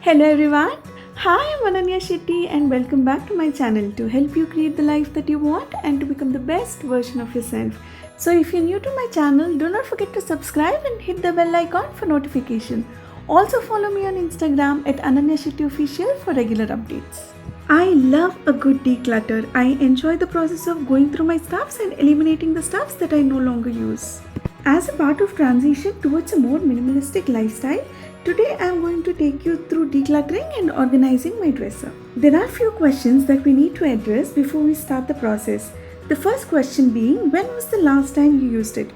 Hello everyone. Hi, I'm Ananya Shetty and welcome back to my channel to help you create the life that you want and to become the best version of yourself. So if you're new to my channel, do not forget to subscribe and hit the bell icon for notification. Also follow me on Instagram at Ananya Shetty Official for regular updates. I love a good declutter. I enjoy the process of going through my stuffs and eliminating the stuffs that I no longer use. As a part of transition towards a more minimalistic lifestyle, today I am going to take you through decluttering and organizing my dresser. There are few questions that we need to address before we start the process. The first question being, when was the last time you used it?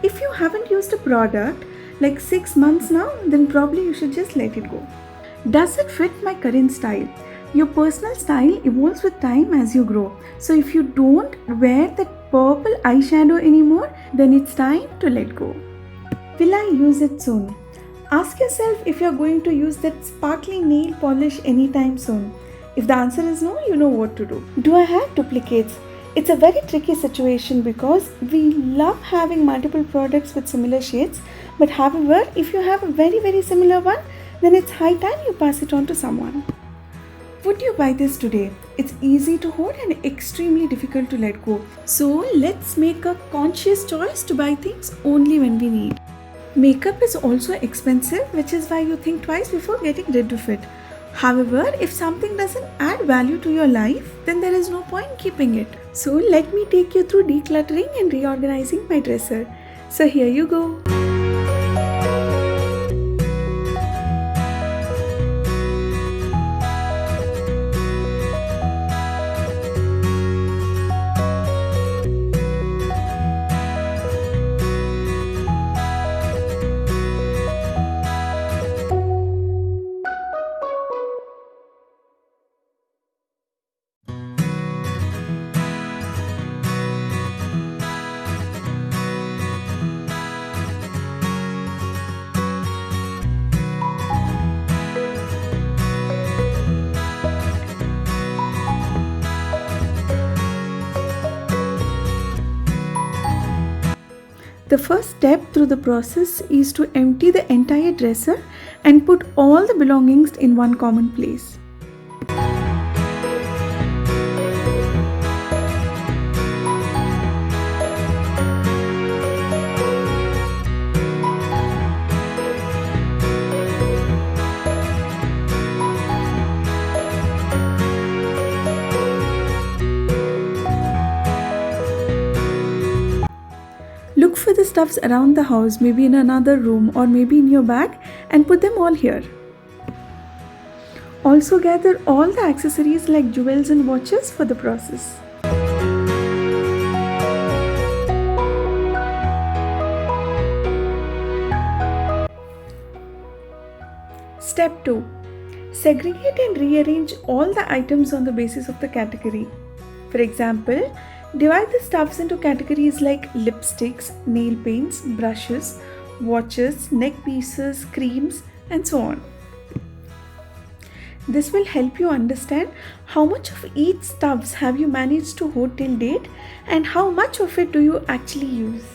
If you haven't used a product like 6 months now, then probably you should just let it go. Does it fit my current style? Your personal style evolves with time as you grow. So if you don't wear that purple eyeshadow anymore, then it's time to let go. Will I use it soon? Ask yourself if you're going to use that sparkly nail polish anytime soon. If the answer is no, you know what to do. Do I have duplicates? It's a very tricky situation because we love having multiple products with similar shades, but however, if you have a very similar one, then it's high time you pass it on to someone. Would you buy this today? It's easy to hold and extremely difficult to let go. So let's make a conscious choice to buy things only when we need. Makeup is also expensive, which is why you think twice before getting rid of it. However, if something doesn't add value to your life, then there is no point keeping it. So let me take you through decluttering and reorganizing my dresser. So here you go. The first step through the process is to empty the entire dresser and put all the belongings in one common place. Look for the stuffs around the house, maybe in another room or maybe in your bag, and put them all here. Also gather all the accessories like jewels and watches for the process. Step 2. Segregate and rearrange all the items on the basis of the category. For example, divide the stuffs into categories like lipsticks, nail paints, brushes, watches, neck pieces, creams, and so on. This will help you understand how much of each stuffs have you managed to hold till date and how much of it do you actually use.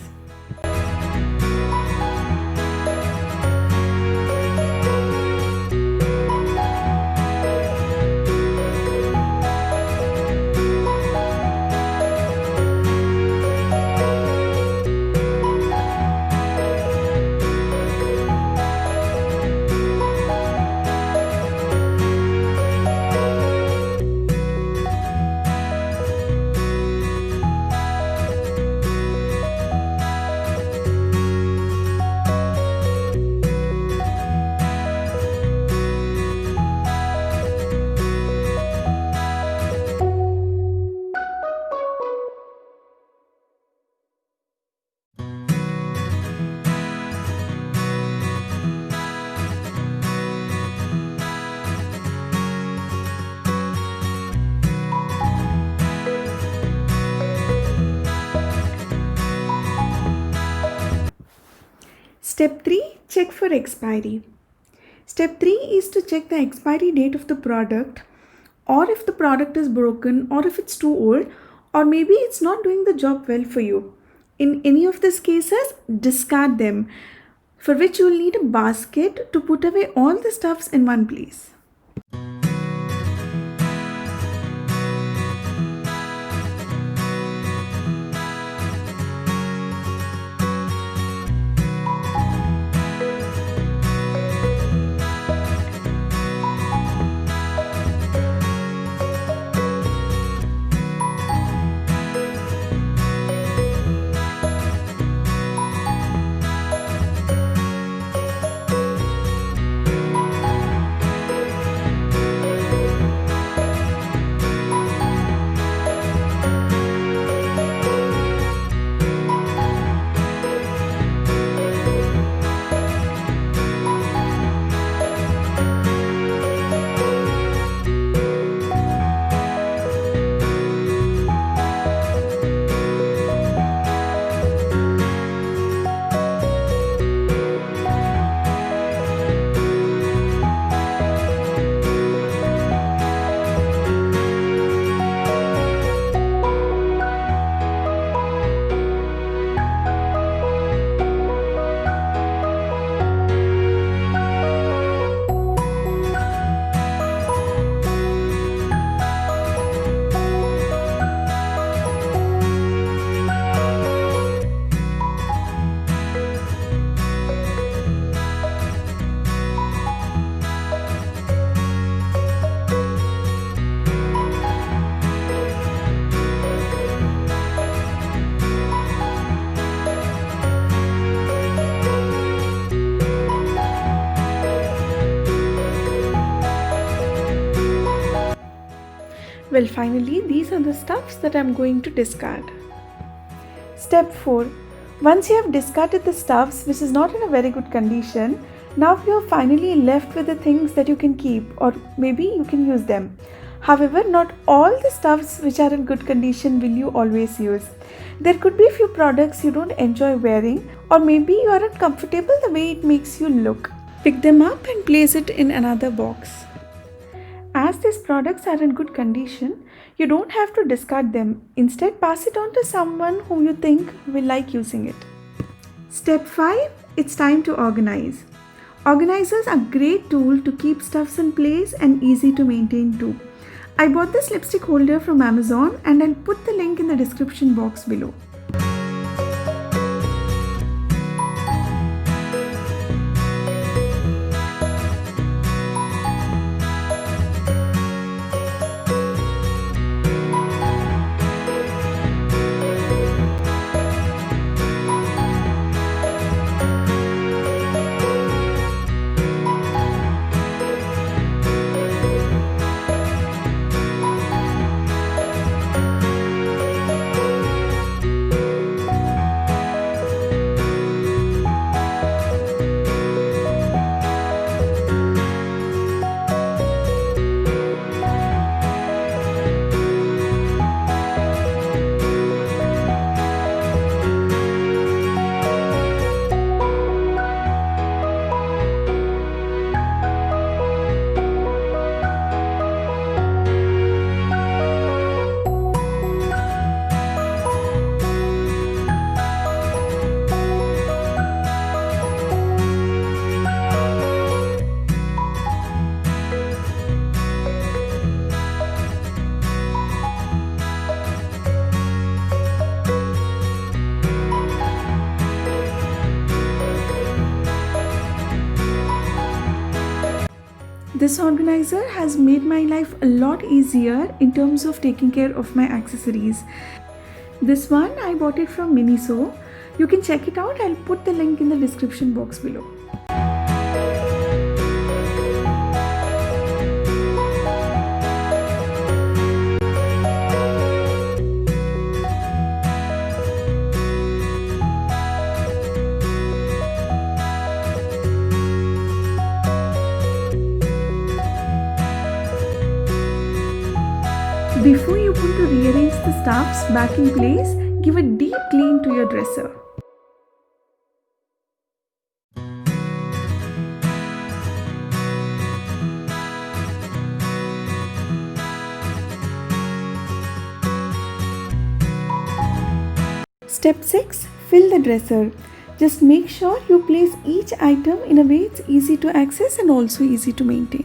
Step 3. Check for expiry. Step 3 is to check the expiry date of the product, or if the product is broken, or if it's too old, or maybe it's not doing the job well for you. In any of these cases, discard them, for which you will need a basket to put away all the stuffs in one place. Well, finally, these are the stuffs that I'm going to discard. Step 4. Once you have discarded the stuffs which is not in a very good condition, now you're finally left with the things that you can keep, or maybe you can use them. However, not all the stuffs which are in good condition will you always use. There could be a few products you don't enjoy wearing, or maybe you aren't comfortable the way it makes you look. Pick them up and place it in another box. As these products are in good condition, you don't have to discard them. Instead, pass it on to someone whom you think will like using it. Step 5. It's time to organize. Organizers are a great tool to keep stuffs in place and easy to maintain too. I bought this lipstick holder from Amazon and I'll put the link in the description box below. This organizer has made my life a lot easier in terms of taking care of my accessories. This one I bought it from Miniso. You can check it out. I'll put the link in the description box below. Before you want to rearrange the stuffs back in place, give a deep clean to your dresser. Step 6. Fill the dresser. Just make sure you place each item in a way it's easy to access and also easy to maintain.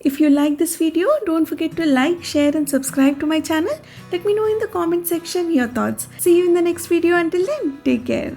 If you like this video, don't forget to like, share and subscribe to my channel. Let me know in the comment section your thoughts. See you in the next video. Until then, take care.